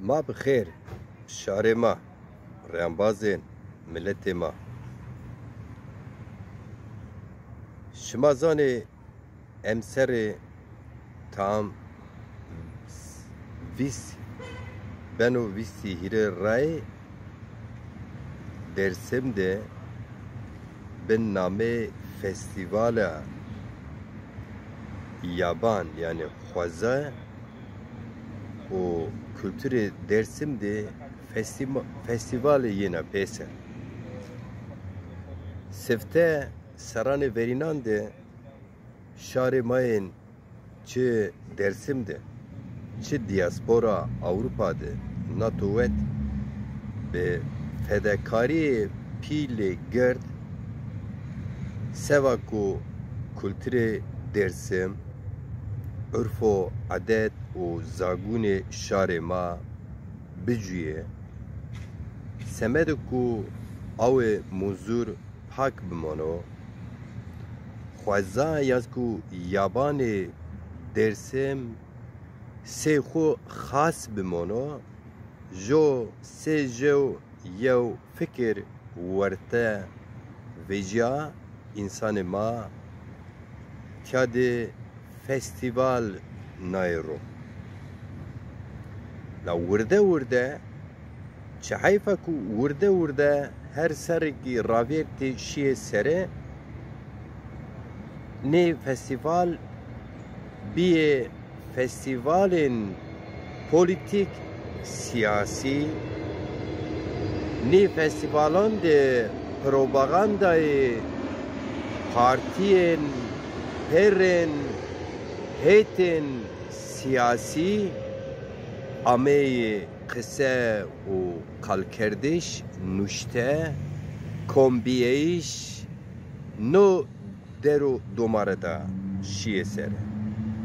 ما بخیر شعر ما ریانبازین ملت ما شمازان امسر تام ویس بنو ویسی هیره رای درسم ده بن نامه فستیوال یابان یعنی خوزه و kültürü Dersim'de festival yine peyser. Sefte saranı verinande şari mayın çi Dersim'de çi diaspora Avrupa'da natuvet ve fedakari pili gerd sevaku kültürü Dersim örfo adet و زاگون شار ما بجویه سمد کو او موزور پاک بمانو خوازا یاز کو یابان درسم سه خو خاص بمانو جو سه جو یو فکر ورته ویجا انسان ما تیاد فستیوال نایرو لا ورده چه حیفه که ورده هر سرگی راویرتی شیه سره نه فستیوال بیه فستیوال پولیتیک سیاسی نه فستیوالان ده پروپاگاندای پارتیین پرن هیتن سیاسی امی قصه و قلکردش نوشته کمبیهیش نو درو دوماره دا شیه سره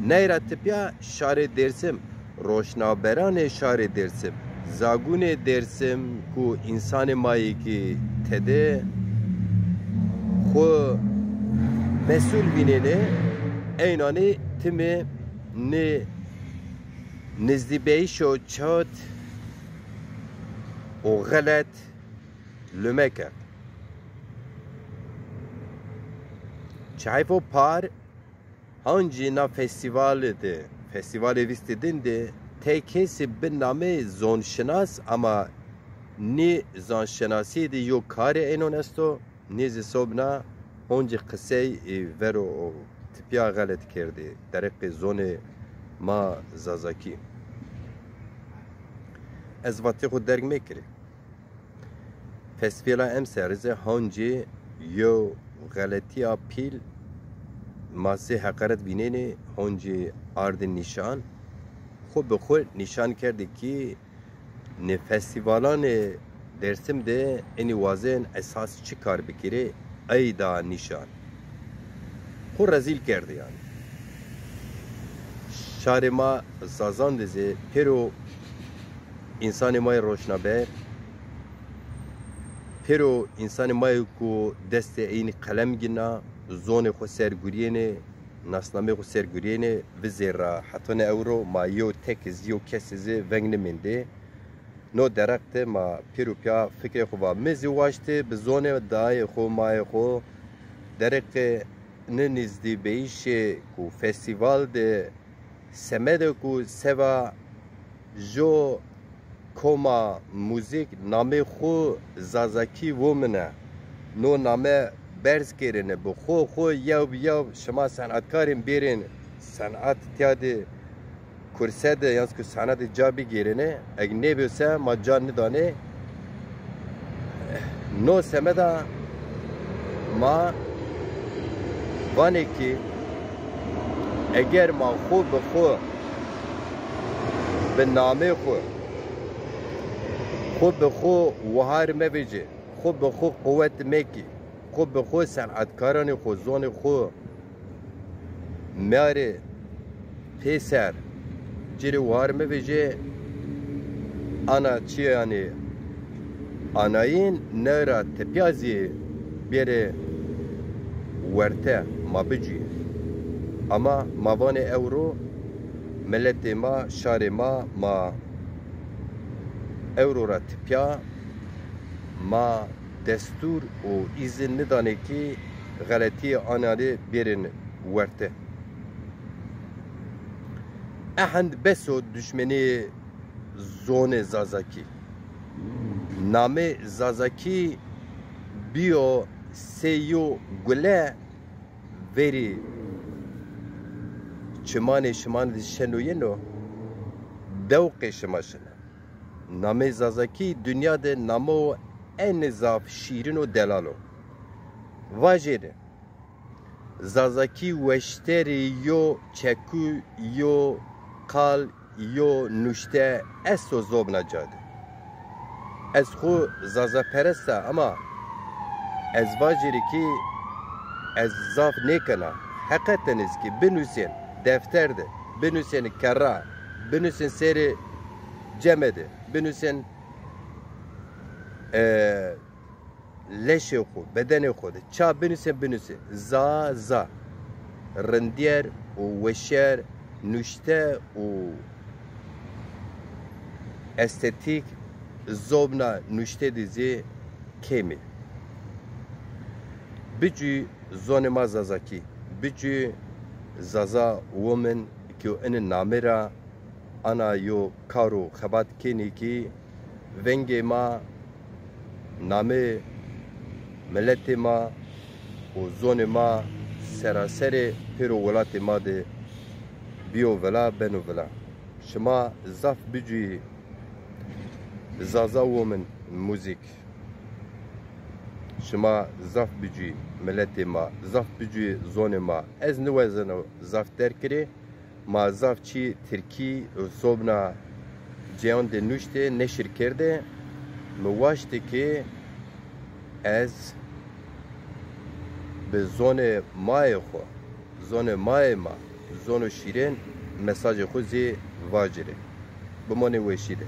نیراتپیا شار درسم روشنابران شار درسم زاگون درسم کو انسان مایی که تده خو مسئول بینه اینانه تمه نه نزدیبیش و چاد و غلط لمکه چایفو پار هنجی نا فستیوال ویست دنده تی کسی به نامه زونشناس اما نی زونشناسی دی یو کار اینون استو نیز صبنا هنجی قصه ورو تپیا غلط کرده درق زون ما زازاکی از وقتی خود درک میکره فستیوالا ام سرزه هنجی یو غلطی پیل ماسه حقارت بینینه هنجی آرد نشان خود به خود نشان کرده که نه فستیوالان درسم ده اینی وازن اساس چی کار بکره ایدا نشان خود رزیل کرده یعنی شار ما سازان دزه پیرو انسان مای روشنابر پیرو انسان مای کو دست این قلم گینا زون خو سرگورینه ناسنامه خو سرگورینه و زیرا حتون اورو ما یو تکز یو کسیزه ونگ نمینده نو درکت ما پیرو پیا فکر خو با مزی واشته به زون دای خو مای خو درک نه نزدی بیش کو فستیوال ده سمده کو سوا جو کوما موزیک نامه خو زازاکی ومنه نو نامه برز کرنه بو خو یو شما صنعتکارین بیرین صنعت تیاده کرسه ده یانس که صنعت جابی گیرنه اگه نبیوسه ما جان ندانه نو سمده ما وانه که اگر ما خوب به خود به نامه خود به خود وهار مبیجه خود به خود قوت میکی خود به خود صنعتکاران خود زون خود میاره پیسر جیری وهار مبیجه انا چی یعنی آناین نرا تپیازی بیره ورته ما بجی اما موان اورو ملت ما شار ما euro ra tipya ma destûr û îzin nidanekî xeletiyê anarê bêrên werte. Ehend beso düşmenê zonê Zazakî. Namê Zazakî biyo seyo gule verî çimanê şiman şenoyeno dewqê şimaşine. Namê Zazakî dünya de namo en zaf şîrin û delal o. Vajêre Zazakî weşterê yo çekû yo qal yo nuşte eso zobna cade. Ez xo zazaperest ama ez vajêrekî ez zaf nekena heqeteniz ki binûsên defterde, binûsên kera, binûsên serê cemede, binûsên leşê xwe, bedenê xwe de ça binûsên za rindiyar û weşer nuşte û estetik zobna nuşte dizê kêmî. Bicû zonê ma Zazakî, bicû Zaza women ki inin namê ra ana yo kar û xebat kênekî vengê ma namê milletê ma û zonê ma seraserê pêro welatê ma de biyo vela beno vela. Şima zaf bicû Zaza women müzik. Şima zaf bicû milletê ma, zaf bicû zonê ma. Ez niwezino zaf derkirê, ma zaf çî Tirkî sobna cihan de nuştê neşir kerde, mi waştê ki ez bi zonê mayê xwe, zonê mayê ma, zonê şîrên mesajê xwe zê vajêre. Bimanê weşî de.